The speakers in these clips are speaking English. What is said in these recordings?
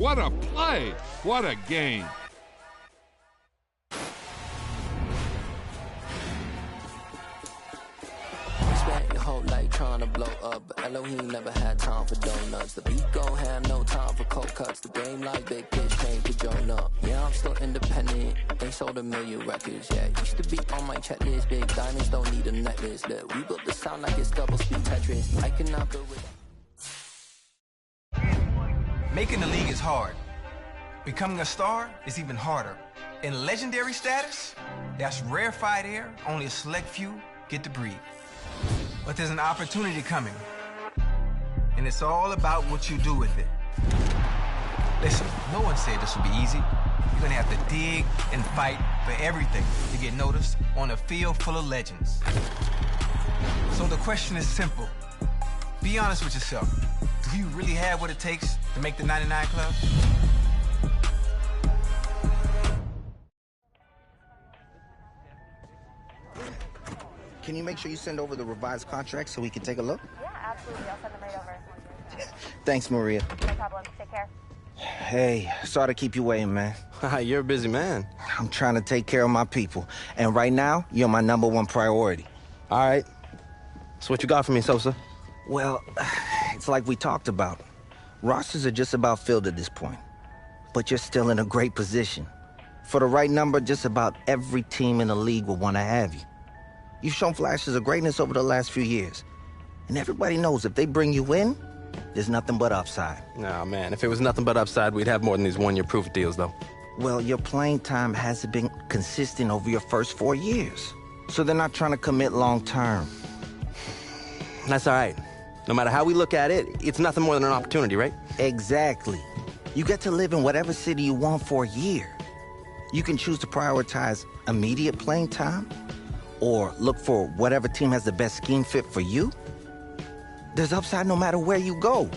What a play! What a game! Spent your whole life trying to blow up, but Elohim never had time for donuts. The beat gon' have no time for cold cuts. The game like big fish came to Jonah. Yeah, I'm still independent. They sold 1 million records. Yeah, used to be on my checklist. Big diamonds don't need a necklace. Look, we built the sound like it's double speed Tetris. I cannot build with. Making the league is hard. Becoming a star is even harder. In legendary status, that's rarefied air only a select few get to breathe. But there's an opportunity coming, and it's all about what you do with it. Listen, no one said this would be easy. You're gonna have to dig and fight for everything to get noticed on a field full of legends. So the question is simple. Be honest with yourself. Do you really have what it takes to make the 99 Club? Can you make sure you send over the revised contract so we can take a look? Yeah, absolutely. I'll send them right over. Thanks, Maria. No problem. Take care. Hey, sorry to keep you waiting, man. You're a busy man. I'm trying to take care of my people. And right now, you're my #1 priority. All right. So what you got for me, Sosa? Well, it's like we talked about. Rosters are just about filled at this point. But you're still in a great position. For the right number, just about every team in the league will want to have you. You've shown flashes of greatness over the last few years. And everybody knows if they bring you in, there's nothing but upside. Nah, man, if it was nothing but upside, we'd have more than these one-year proof deals, though. Well, your playing time hasn't been consistent over your first 4 years. So they're not trying to commit long-term. That's all right. No matter how we look at it, it's nothing more than an opportunity, right? Exactly. You get to live in whatever city you want for a year. You can choose to prioritize immediate playing time or look for whatever team has the best scheme fit for you. There's upside no matter where you go.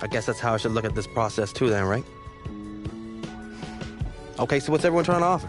I guess that's how I should look at this process too then, right? Okay, so what's everyone trying to offer?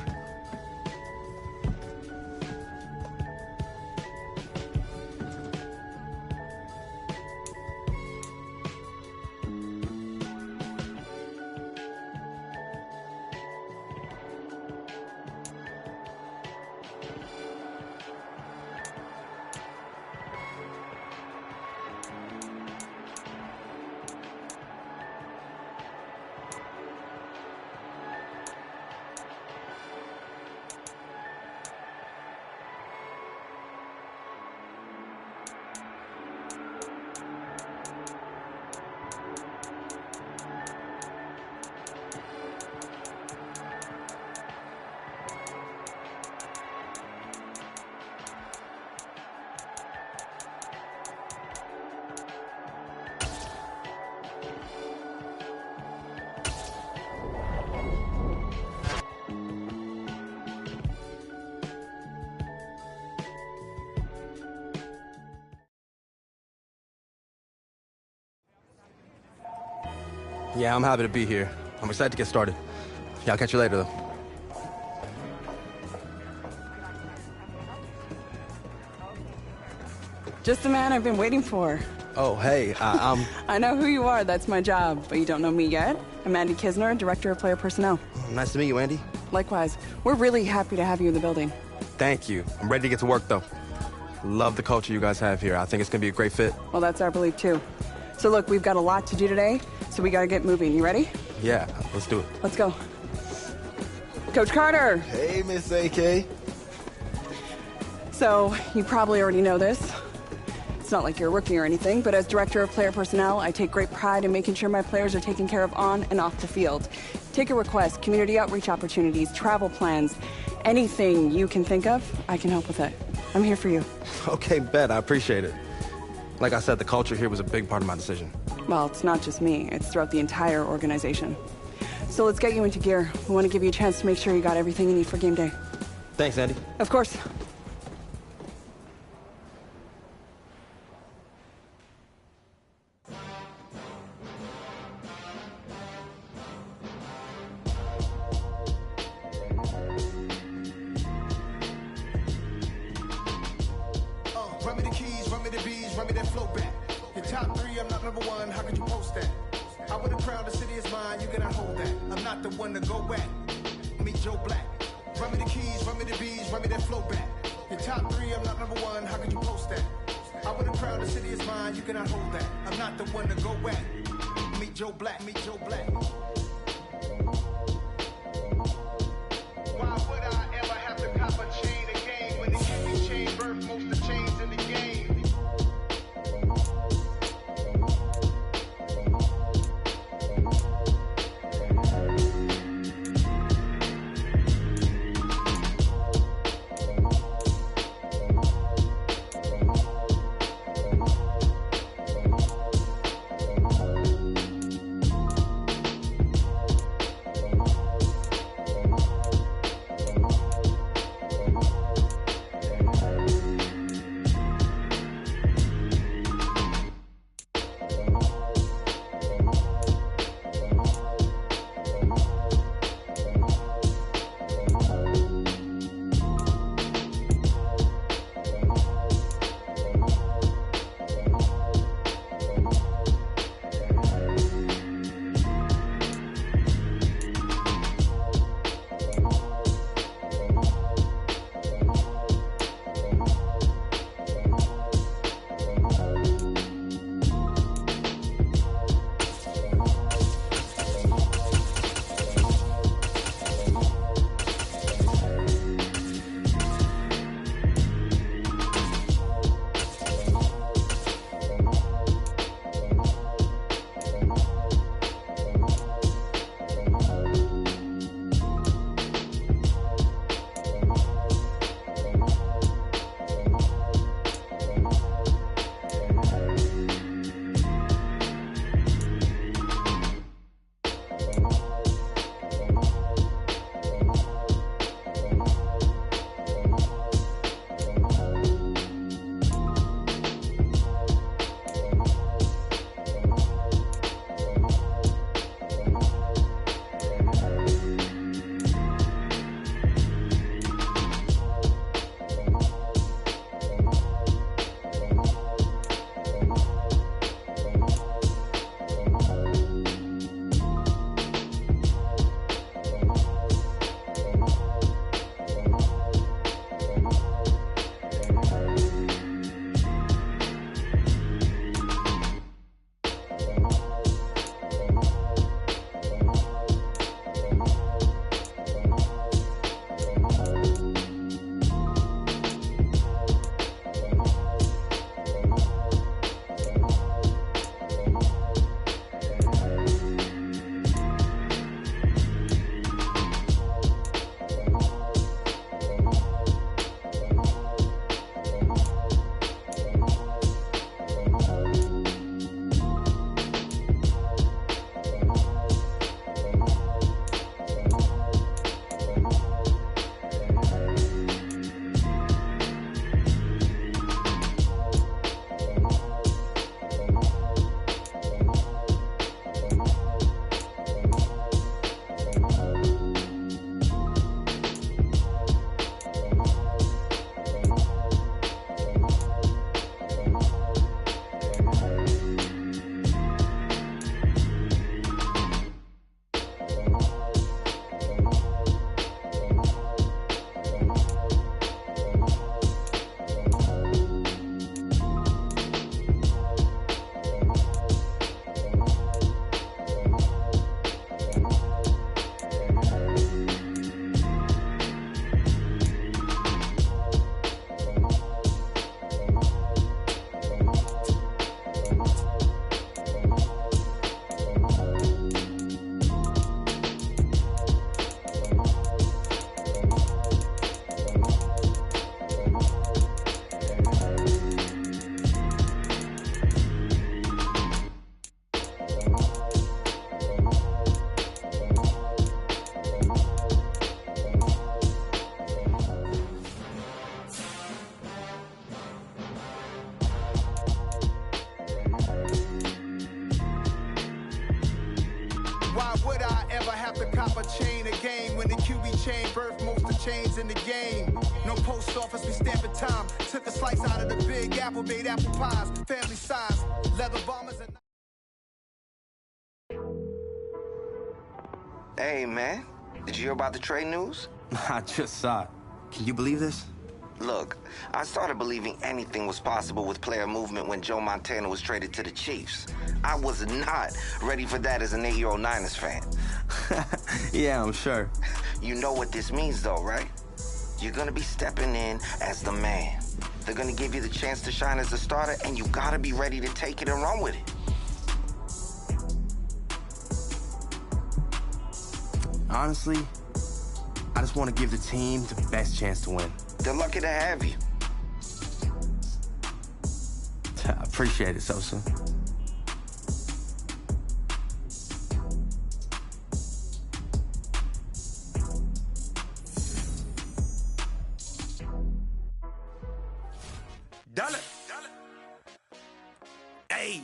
Yeah, I'm happy to be here. I'm excited to get started. Yeah, I'll catch you later, though. Just the man I've been waiting for. Oh, hey, I'm... I know who you are, that's my job, but you don't know me yet. I'm Andy Kisner, Director of Player Personnel. Nice to meet you, Andy. Likewise. We're really happy to have you in the building. Thank you. I'm ready to get to work, though. Love the culture you guys have here. I think it's going to be a great fit. Well, that's our belief, too. So look, we've got a lot to do today, so we gotta get moving. You ready? Yeah, let's do it. Let's go. Coach Carter! Hey, Miss AK. So, you probably already know this. It's not like you're a rookie or anything, but as Director of Player Personnel, I take great pride in making sure my players are taken care of on and off the field. Take a request, community outreach opportunities, travel plans, anything you can think of, I can help with it. I'm here for you. Okay, bet. I appreciate it. Like I said, the culture here was a big part of my decision. Well, it's not just me. It's throughout the entire organization. So let's get you into gear. We want to give you a chance to make sure you got everything you need for game day. Thanks, Andy. Of course. Run me the keys, run me the bees, run me that flow back. Your top 3, I'm not #1, how could you post that? I cannot hold that. I'm not the one to go back. Meet Joe Black. Run me the keys, run me the bees, run me that flow back. Your top three, I'm not number one, how could you post that? I would have crowned the city is mine, you cannot hold that. I'm not the one to go back. Meet Joe Black, meet Joe Black. Why would I ever have to cop a chain again when the QB chain birthed most of the chains in the game? cop a chain of game when the QB chain birthed most of the chains in the game. No post office, we stamping time. Took a slice out of the big apple, made apple pies, family size, leather bombers and Hey, man. Did you hear about the trade news? I just saw it. Can you believe this? Look, I started believing anything was possible with player movement when Joe Montana was traded to the Chiefs. I was not ready for that as an 8-year-old Niners fan. Yeah, I'm sure. You know what this means, though, right? You're gonna be stepping in as the man. They're gonna give you the chance to shine as a starter, and you gotta be ready to take it and run with it. Honestly, I just want to give the team the best chance to win. They're lucky to have you. I appreciate it, Sosa. Dollar. Hey.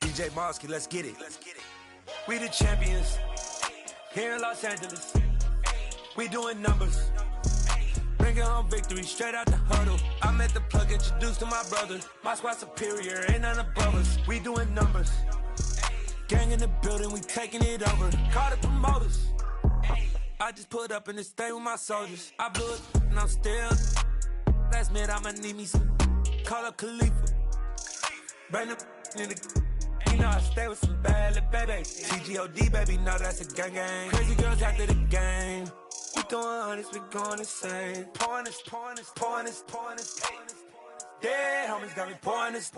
DJ Mosky, let's get it. We the champions. Here in Los Angeles. We doing numbers. Bringing home victory straight out the huddle. I met the plug, introduced to my brother. My squad superior, ain't none above us. We doing numbers. Gang in the building, we taking it over. Call the promoters. I just put up in this thing with my soldiers. I blew it and I'm still. Last minute I'ma need me some. Call up Khalifa. Bring them in the. You know I stay with some bad little babies. TGOD, baby, know that's a gang gang. Crazy girls after the game. We doing honest, we going insane. Pouring this. Dead homies got me pouring this.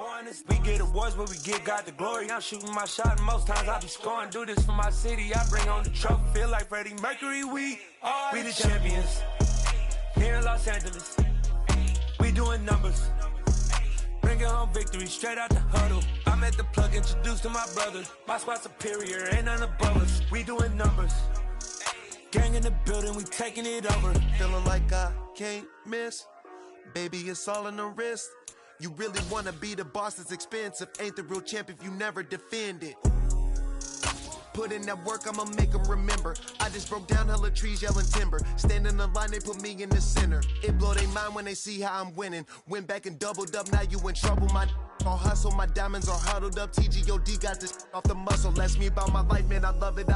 We get awards, but we get God the glory. I'm shooting my shot, and most times I be scoring. Do this for my city, I bring on the trophy. Feel like Freddie Mercury, we the champions. Here in Los Angeles, we doing numbers. Bringing home victory straight out the huddle. I met the plug, introduced to my brother. My squad superior, ain't none above us. We doing numbers. Gang in the building, we taking it over. Feeling like I can't miss. Baby, it's all in the wrist. You really wanna be the boss, it's expensive. Ain't the real champ if you never defend it. Put in that work, I'ma make them remember. I just broke down hella trees, yelling timber. Stand in the line, they put me in the center. It blow their mind when they see how I'm winning. Went back and doubled up, now you in trouble. My all hustle, my diamonds are huddled up. TGOD got this off the muscle. Ask me about my life, man, I love it.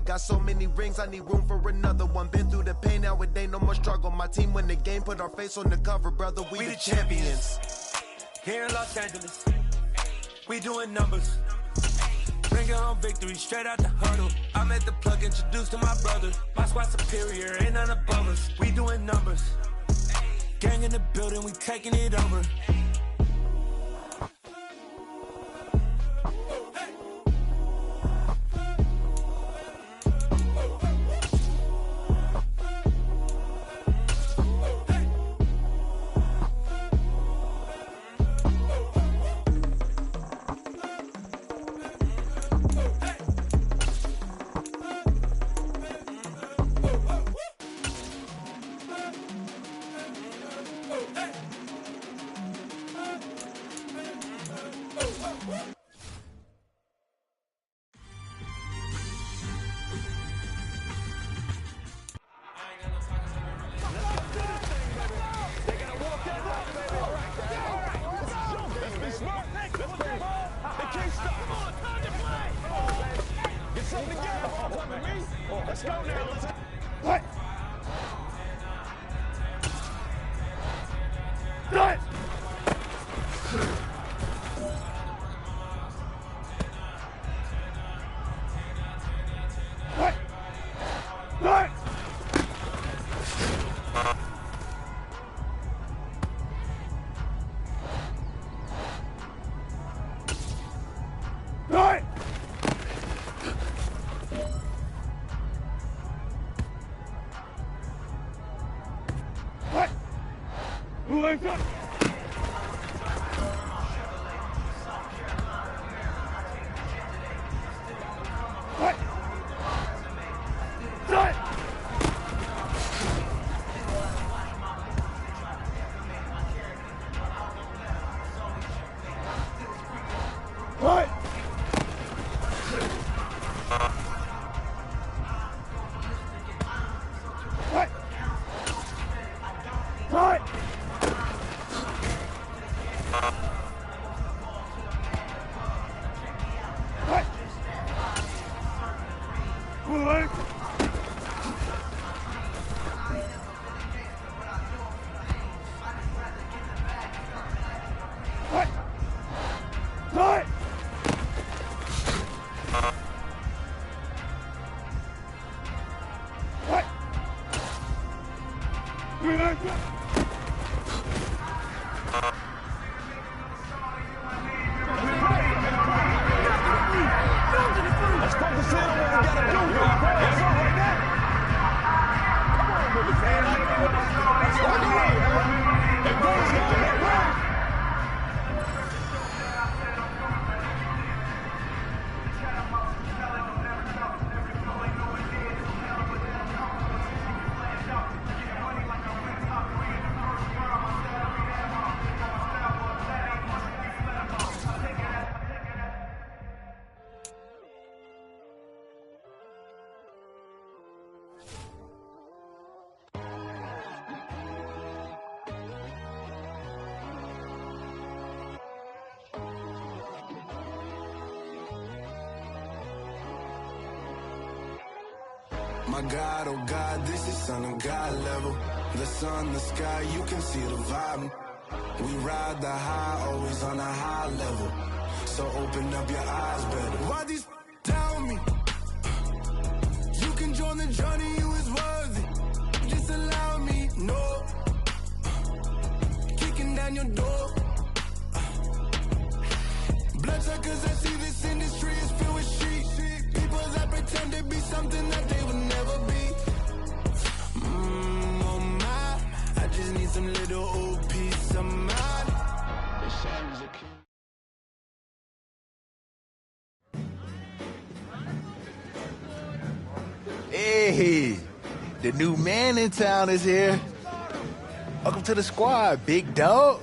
Got so many rings, I need room for another one. Been through the pain, now it ain't no more struggle. My team win the game, put our face on the cover, brother. We the champions. Here in Los Angeles, we doing numbers. Bringing home victory straight out the huddle. I met the plug, introduced to my brother. My squad superior, ain't none above us. We doing numbers. Gang in the building, we taking it over. Let's go now. What? What? What? What? What? What? Who is it? What? What? What? What? What? My God, oh God, this is Son of God level. The sun, the sky, you can see the vibe. We ride the high, always on a high level. So open up your eyes better. Why these tell me? You can join the journey, you is worthy. Just allow me, no. Kicking down your door. Bloodsuckers, I see this industry is filled with shit. People that pretend to be something that they would never be. Oh my, I just need some little old peace of mind. Hey, the new man in town is here. Welcome to the squad, big dog.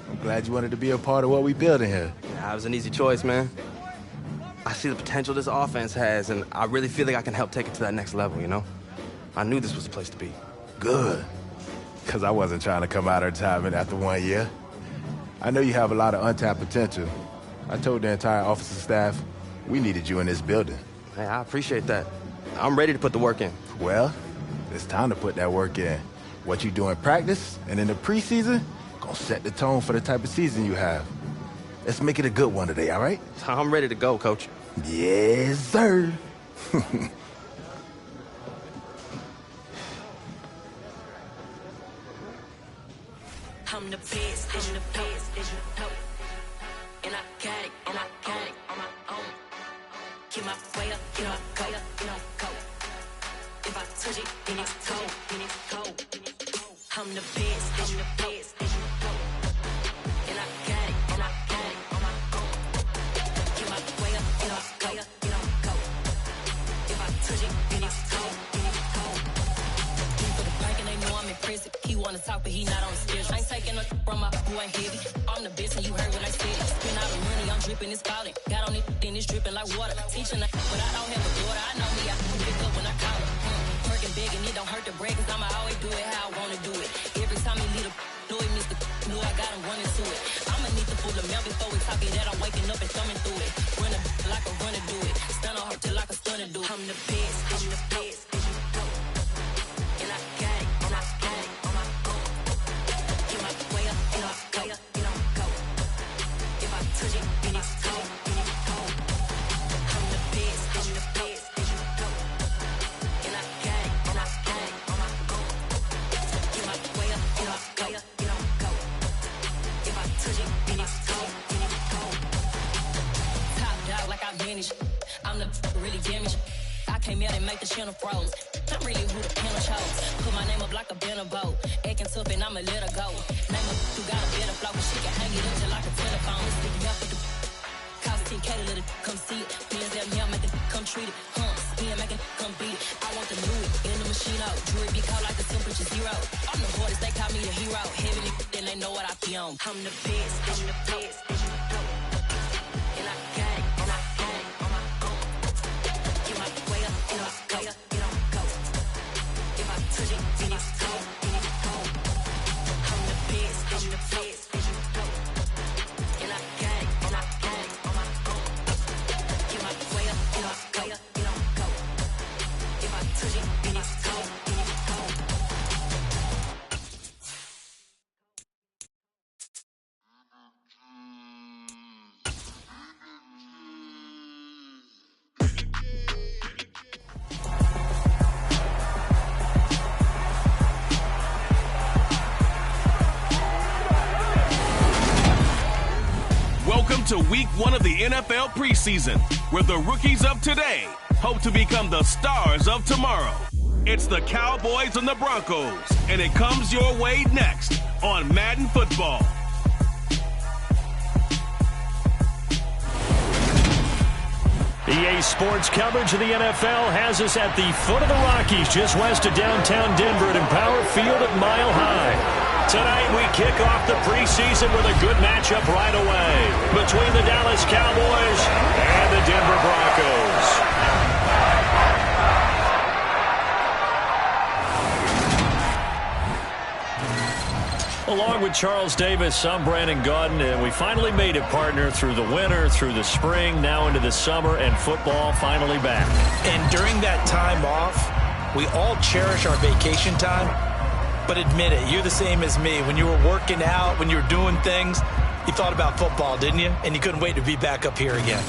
I'm glad you wanted to be a part of what we building here. That was an easy choice, man. I see the potential this offense has, and I really feel like I can help take it to that next level, you know? I knew this was the place to be. Good. Because I wasn't trying to come out of retirement after 1 year. I know you have a lot of untapped potential. I told the entire officer staff we needed you in this building. Hey, I appreciate that. I'm ready to put the work in. Well, it's time to put that work in. What you do in practice and in the preseason gonna set the tone for the type of season you have. Let's make it a good one today, all right? I'm ready to go, Coach. Yes, sir. I'm the best, I'm the best, as you know. And I got it, and I got it on my own. Get my way up, get my go, go. If I touch it, then it's cold, then it's cold. I'm the best, I'm the best, as you know. And I got it, and I got it on my own. Get my way up, get my go. If I touch it, then it's cold, then it's cold. He for the bike and they know I'm impressive. He wanna talk, but he not on the schedule. I ain't taking no from my boy heavy. I'm the best, and you heard what I said. Spend all the money, I'm dripping, it's falling. Got on it, then it's dripping like water. Teaching the but I don't have a daughter. I know me, I can pick up when I call her. Working big, and it don't hurt to break, cause I'ma always do it how I wanna do it. Every time he lead a know it, Mr. Know I got him running to it. I'ma need to pull the mail before we talk it that I'm waking up and thumbing through it. Run a like a runner do it. Stun on her till like a stunner do it. I'm the best, I'm the best, as you know. And I got it, and I got it on my own. Get my way up, and I go. If I touch it, then it's cold, then it's cold. I'm the best, I'm the best, as you know. And I got it, and I got it on my own. Get my way up, and I go. If I touch it, then it's cold, then it's cold. Top dog like I manage. I'm the really damaged. I came out and make the channel froze. I'm really who the panel chose. Put my name up like a banner boat. Acting tough and I'ma let her go. Name up who got a better flow, but she can hang it up just like a telephone. Sticking up with the cost 10K to let it come see it. Hands down here, make it come treat it. Spin, make it come beat it. I want the new in the machine out. Jewelry be called like the temperature zero. I'm the hardest, they call me the hero. Heaven, then they know what I be on. I'm the best, I'm the best, as you know. And I got it, and I got it on my own. Get my way up, and I go. If I touch it, then it's cold, then it's cold. I'm the best, I'm the best, as you know. And I got it, and I got it on my own. Get my way up, and I go. into week 1 of the NFL preseason, where the rookies of today hope to become the stars of tomorrow. It's the Cowboys and the Broncos, and it comes your way next on Madden Football. EA Sports coverage of the NFL has us at the foot of the Rockies, just west of downtown Denver at Empower Field at Mile High. Tonight we kick off the preseason with a good matchup right away between the Dallas Cowboys and the Denver Broncos. Along with Charles Davis, I'm Brandon Gaudin, and we finally made it, partner, through the winter, through the spring, now into the summer, and football finally back. And during that time off, we all cherish our vacation time. But admit it, you're the same as me. When you were working out, when you were doing things, you thought about football, didn't you? And you couldn't wait to be back up here again.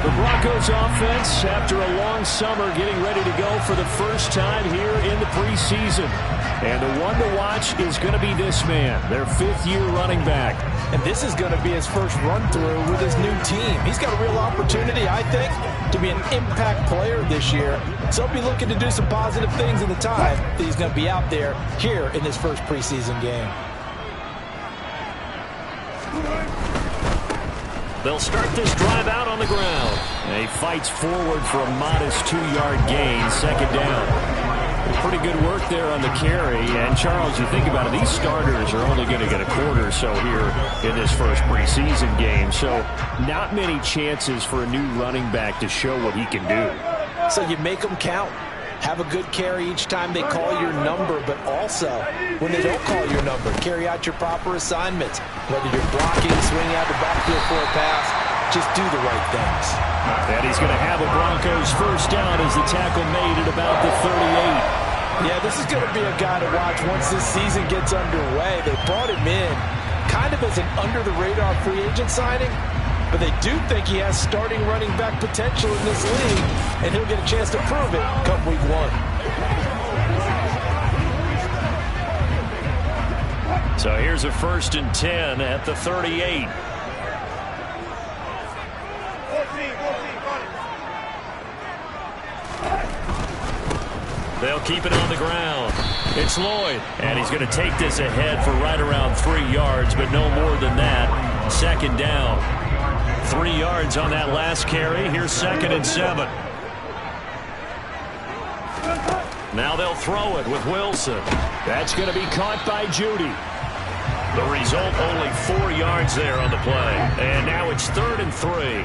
The Broncos offense, after a long summer, getting ready to go for the first time here in the preseason. And the one to watch is going to be this man, their fifth-year running back. And this is going to be his first run-through with his new team. He's got a real opportunity, I think, to be an impact player this year. So he'll be looking to do some positive things in the time that he's going to be out there here in his first preseason game. They'll start this drive out on the ground. And he fights forward for a modest 2-yard gain, second down. Pretty good work there on the carry. And, Charles, you think about it, these starters are only going to get a quarter or so here in this first preseason game. So not many chances for a new running back to show what he can do. So you make them count. Have a good carry each time they call your number, but also when they don't call your number, carry out your proper assignments. Whether you're blocking, swinging out the backfield for a pass, just do the right things. And he's going to have a Broncos first down as the tackle made at about the 38. Yeah, this is going to be a guy to watch once this season gets underway. They brought him in kind of as an under-the-radar free agent signing, but they do think he has starting running back potential in this league, and he'll get a chance to prove it come week 1. So here's a 1st and 10 at the 38. They'll keep it on the ground. It's Lloyd, and he's going to take this ahead for right around 3 yards, but no more than that. Second down. 3 yards on that last carry. Here's 2nd and 7. Now they'll throw it with Wilson. That's going to be caught by Judy. The result, only 4 yards there on the play. And now it's 3rd and 3.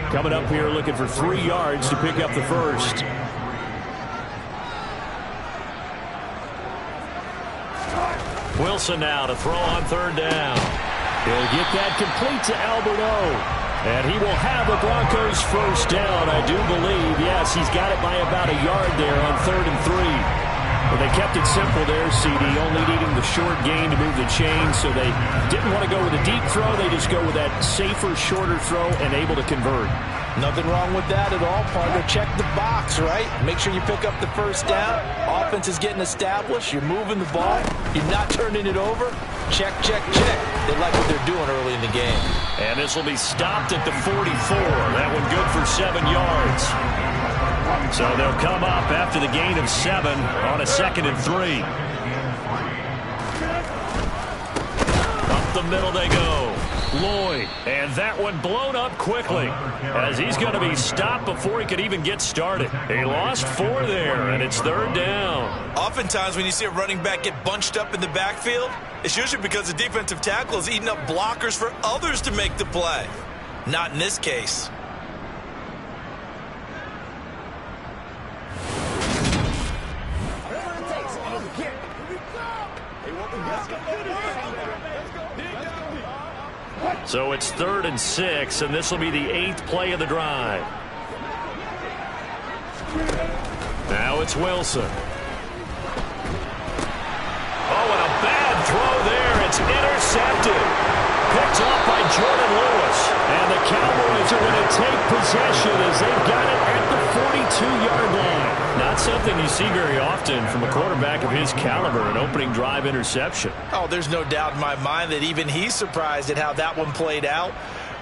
Coming up here looking for 3 yards to pick up the first. Wilson now to throw on third down. He'll get that complete to Alberto. And he will have the Broncos first down, I do believe. Yes, he's got it by about a yard there on 3rd and 3. But they kept it simple there, CD, only needing the short gain to move the chains. So they didn't want to go with a deep throw. They just go with that safer, shorter throw and able to convert. Nothing wrong with that at all, partner. Check the box, right? Make sure you pick up the first down. Offense is getting established. You're moving the ball. You're not turning it over. Check, check, check. They like what they're doing early in the game. And this will be stopped at the 44. That one good for 7 yards. So they'll come up after the gain of 7 on a 2nd and 3. Up the middle they go. Lloyd, and that one blown up quickly as he's going to be stopped before he could even get started. He lost 4 there, and it's 3rd down. Oftentimes when you see a running back get bunched up in the backfield, it's usually because the defensive tackle is eating up blockers for others to make the play. Not in this case. So it's 3rd and 6, and this will be the 8th play of the drive. Now it's Wilson. Oh, and a bad throw there. It's intercepted. Picked off by Jordan Lewis. And the Cowboys are going to take possession as they've got it at the 42-yard line. Not something you see very often from a quarterback of his caliber, an opening drive interception. Oh, there's no doubt in my mind that even he's surprised at how that one played out.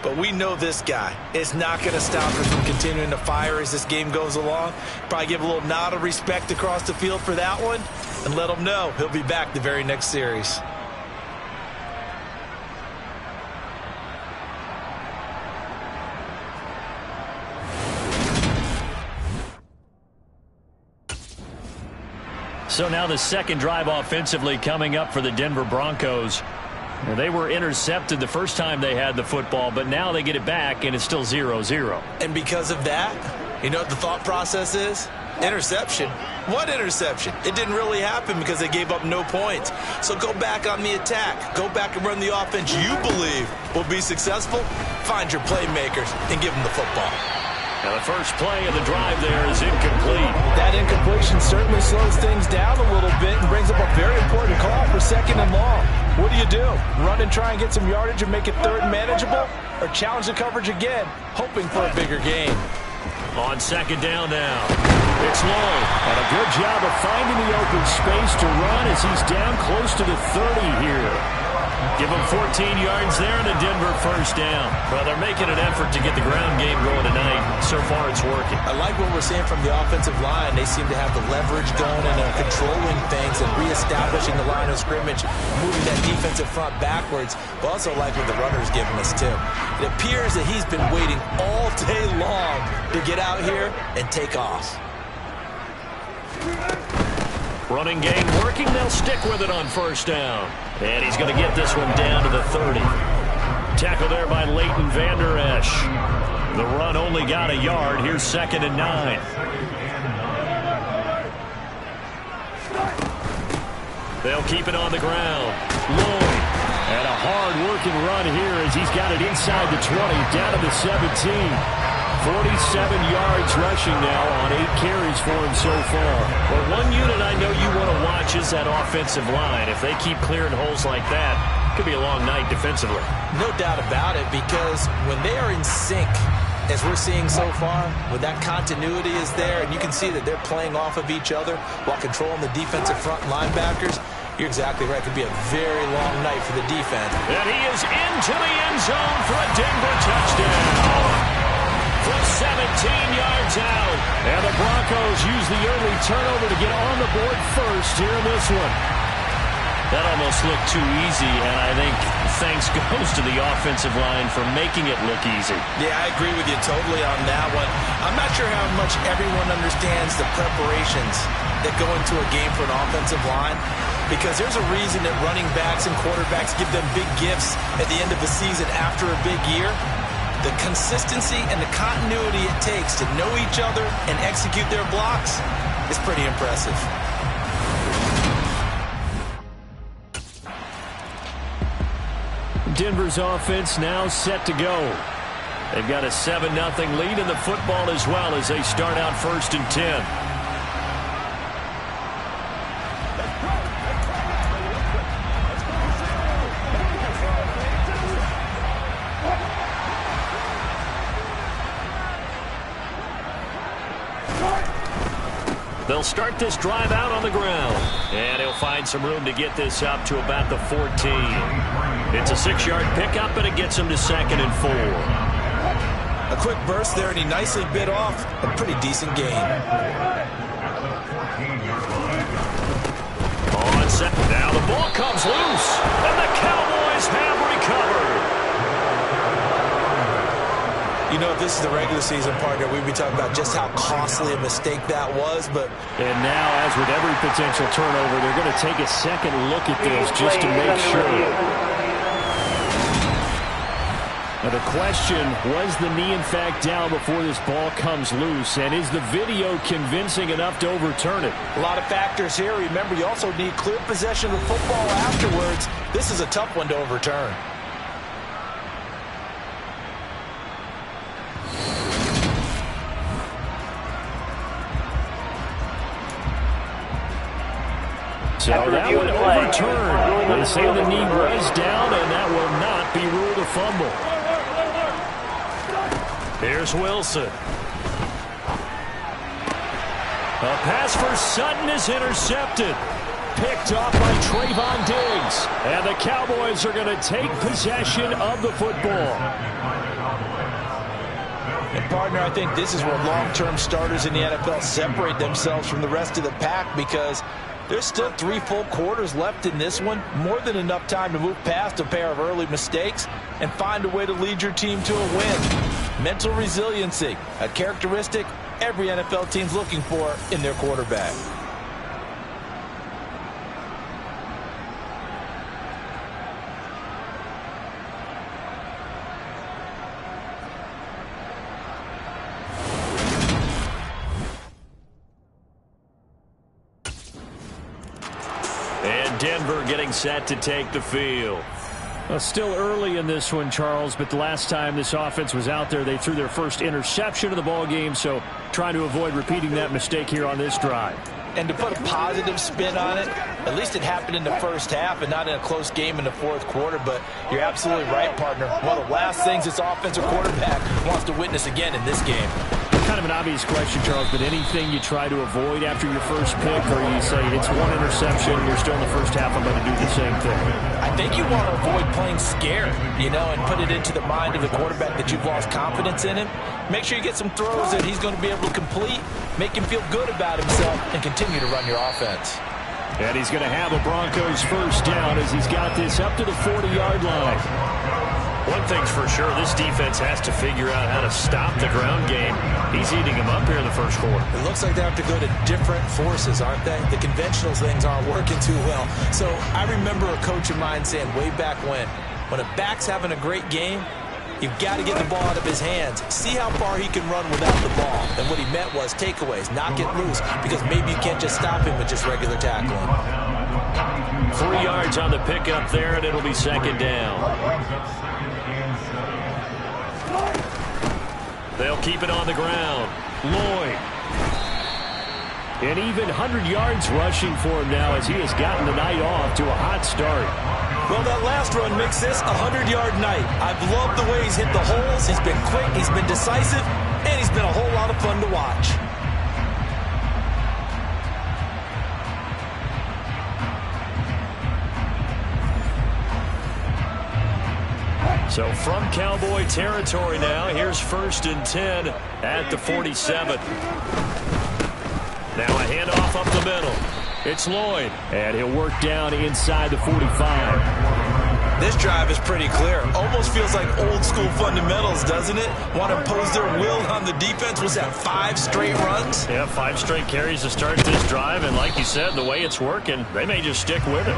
But we know this guy is not going to stop him from continuing to fire as this game goes along. Probably give a little nod of respect across the field for that one and let him know he'll be back the very next series. So now the second drive offensively coming up for the Denver Broncos. They were intercepted the first time they had the football, but now they get it back, and it's still 0-0. And because of that, you know what the thought process is? Interception. What interception? It didn't really happen because they gave up no points. So go back on the attack. Go back and run the offense you believe will be successful. Find your playmakers and give them the football. Now the first play of the drive there is incomplete. That incompletion certainly slows things down a little bit and brings up a very important call for 2nd and long. What do? Run and try and get some yardage and make it 3rd and manageable? Or challenge the coverage again, hoping for a bigger gain? On 2nd down now, it's Lloyd. And a good job of finding the open space to run as he's down close to the 30 here. Give him 14 yards there and a Denver first down. Well, they're making an effort to get the ground game going tonight. So far, it's working. I like what we're seeing from the offensive line. They seem to have the leverage going and are controlling things and reestablishing the line of scrimmage, moving that defensive front backwards. But also like what the runner's giving us, too. It appears that he's been waiting all day long to get out here and take off. Running game working. They'll stick with it on first down. And he's going to get this one down to the 30. Tackle there by Leighton Vander Esch. The run only got a yard. Here's 2nd and 9. They'll keep it on the ground. Lloyd. And a hard-working run here as he's got it inside the 20, down to the 17. 47 yards rushing now on 8 carries for him so far. Well, one unit I know you want to watch is that offensive line. If they keep clearing holes like that, it could be a long night defensively. No doubt about it, because when they are in sync, as we're seeing so far, when that continuity is there, and you can see that they're playing off of each other while controlling the defensive front linebackers, you're exactly right. It could be a very long night for the defense. And he is into the end zone for a Denver touchdown. From 17 yards out. And the Broncos use the early turnover to get on the board first here in this one. That almost looked too easy, and I think thanks goes to the offensive line for making it look easy. Yeah, I agree with you totally on that one. I'm not sure how much everyone understands the preparations that go into a game for an offensive line, because there's a reason that running backs and quarterbacks give them big gifts at the end of the season after a big year. The consistency and the continuity it takes to know each other and execute their blocks is pretty impressive. Denver's offense now set to go. They've got a 7-0 lead in the football as well as they start out 1st and 10. They'll start this drive out on the ground. And he'll find some room to get this up to about the 14. It's a 6-yard pickup, and it gets him to 2nd and 4. A quick burst there, and he nicely bit off a pretty decent gain. On set. Now the ball comes loose, and the Cowboys have recovered. You know, if this is the regular season, partner, we'd be talking about just how costly a mistake that was. And now, as with every potential turnover, they're going to take a second look at this just to make sure. Now the question, was the knee in fact down before this ball comes loose? And is the video convincing enough to overturn it? A lot of factors here. Remember, you also need clear possession of the football afterwards. This is a tough one to overturn. So that would overturn. They say the knee was down, and that will not be ruled a fumble. Here's Wilson. A pass for Sutton is intercepted. Picked off by Trayvon Diggs. And the Cowboys are going to take possession of the football. And, partner, I think this is where long-term starters in the NFL separate themselves from the rest of the pack, because there's still 3 full quarters left in this one. More than enough time to move past a pair of early mistakes and find a way to lead your team to a win. Mental resiliency, a characteristic every NFL team's looking for in their quarterback. Denver getting set to take the field. Well, still early in this one, Charles, but the last time this offense was out there, they threw their first interception of the ball game, so trying to avoid repeating that mistake here on this drive. And to put a positive spin on it, at least it happened in the first half and not in a close game in the fourth quarter, but you're absolutely right, partner. One of the last things this offensive quarterback wants to witness again in this game. Kind of an obvious question, Charles, but anything you try to avoid after your first pick, or you say it's one interception, you're still in the first half, I'm going to do the same thing? I think you want to avoid playing scared, you know, and put it into the mind of the quarterback that you've lost confidence in him. Make sure you get some throws that he's going to be able to complete, make him feel good about himself, and continue to run your offense. And he's going to have a Broncos first down as he's got this up to the 40-yard line. One thing's for sure, this defense has to figure out how to stop the ground game. He's eating them up here in the first quarter. It looks like they have to go to different forces, aren't they? The conventional things aren't working too well. So I remember a coach of mine saying way back when a back's having a great game, you've got to get the ball out of his hands. See how far he can run without the ball. And what he meant was takeaways, knock it loose, because maybe you can't just stop him with just regular tackling. 3 yards on the pickup there, and it'll be second down. They'll keep it on the ground. Lloyd. And even 100 yards rushing for him now as he has gotten the night off to a hot start. Well, that last run makes this a 100-yard night. I've loved the way he's hit the holes. He's been quick, he's been decisive, and he's been a whole lot of fun to watch. So from Cowboy territory now, here's 1st and 10 at the 47. Now a handoff up the middle. It's Lloyd, and he'll work down inside the 45. This drive is pretty clear. Almost feels like old school fundamentals, doesn't it? Want to impose their will on the defense. Was that 5 straight runs? Yeah, 5 straight carries to start this drive, and like you said, the way it's working, they may just stick with it.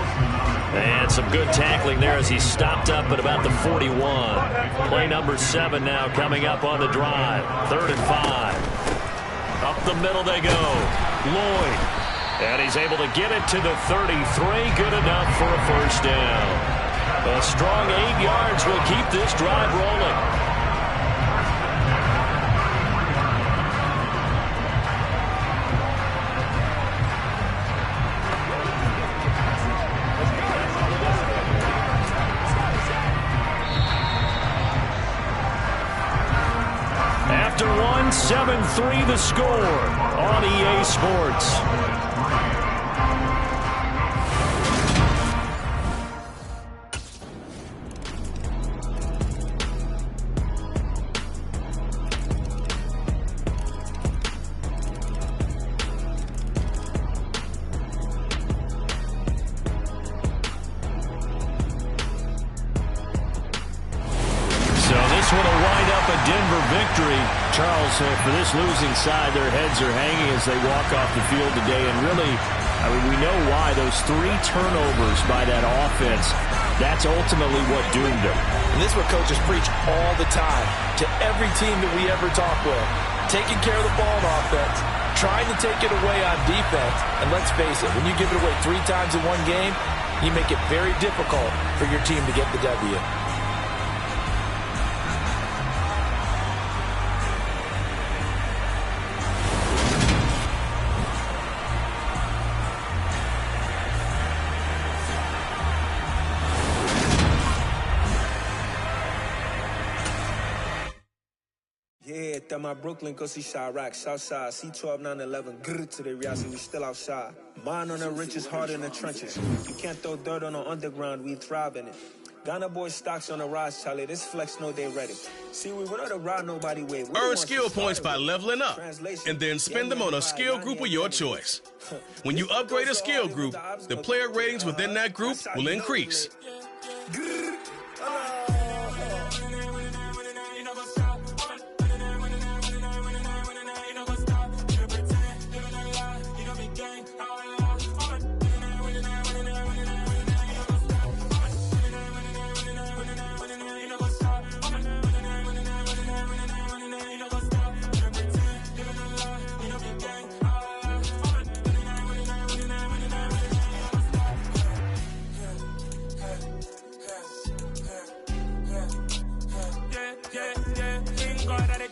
And some good tackling there as he stopped up at about the 41. Play number 7 now coming up on the drive. 3rd and 5. Up the middle they go. Lloyd. And he's able to get it to the 33. Good enough for a first down. A strong 8 yards will keep this drive rolling. After one, 7-3 the score on EA Sports. Charles, for this losing side, their heads are hanging as they walk off the field today. And really, I mean, we know why. Those 3 turnovers by that offense, that's ultimately what doomed them. And this is what coaches preach all the time to every team that we ever talk with. Taking care of the ball on offense, trying to take it away on defense. And let's face it, when you give it away 3 times in one game, you make it very difficult for your team to get the W. Yeah, that my Brooklyn, go see Chirac, Southside, C12, 911, grrr to the reality, we still outside. Mine on the richest, hard in the trenches. You can't throw dirt on the underground, we thrive in it. Ghana boys stocks on the rise, Charlie, this flex know they ready. See, we want to ride nobody way. Earn skill points by leveling up, and then spend them on a skill group of your choice. When you upgrade a skill group, the player ratings within that group will increase.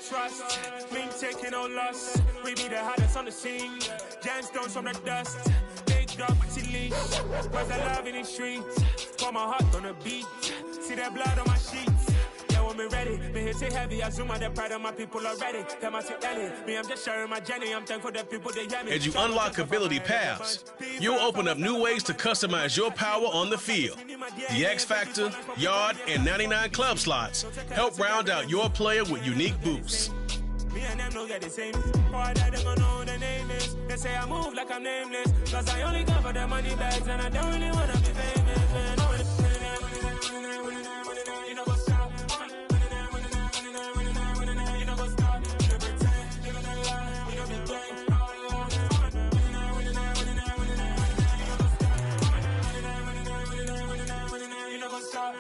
Trust, we ain't taking no loss. We be the hottest on the scene. Gemstones from the dust. Big dog, leash. Was the love in the streets. Pour my heart on the beat. See that blood on my sheets. Yeah, when me ready, me hit it heavy. I zoom out the pride of my people already. Tell my Ellie, me I'm just sharing my journey. I'm thankful that people they hear me. As you unlock ability paths, you'll open up new ways to customize your power on the field. The X Factor, Yard, and 99 Club slots help round out your player with unique boosts. Me and them don't get the same. Part that they gonna know the name is. They say I move like I'm nameless. Cause I only cover the money bags and I don't really wanna be famous, man. You know what's up? You know what's up? You pretend, living a lie. You know the game. You know what's up?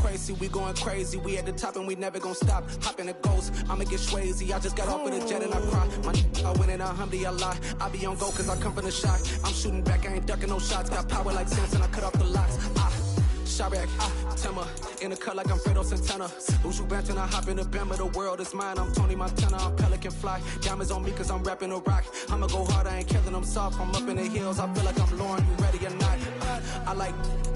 Crazy, we going crazy. We at the top and we never gonna stop. Hop in a ghost, I'ma get swayzy. I just got off with a jet and I cry. I win in a Humvee, I lie. I be on go cause I come from the shot. I'm shooting back, I ain't ducking no shots. Got power like Samson, I cut off the locks. Chirac, Timmer, in the cut like I'm Fredo Santana. Usu Banton, I hop in the Bama, the world is mine. I'm Tony Montana, I'm Pelican Fly. Diamonds on me cause I'm rapping a rock. I'ma go hard, I ain't killing them soft. I'm up in the hills, I feel like I'm Lauren, you ready or not? I like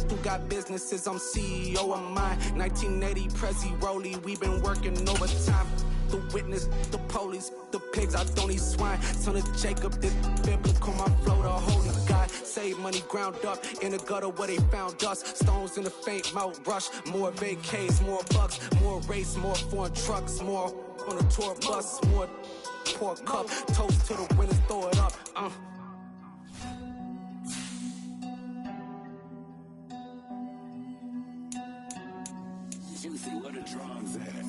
who got businesses, I'm CEO of mine. 1980 Prezi Rolly, we been working overtime. The witness, the police, the pigs, I don't eat swine. Son of Jacob, this biblical, my flow, the holy God. Save money ground up in the gutter where they found us. Stones in the faint mouth rush. More vacays, more bucks, more race, more foreign trucks, more on a tour bus, more pour cup. Toast to the winners, throw it up. Juicy, where the drums at?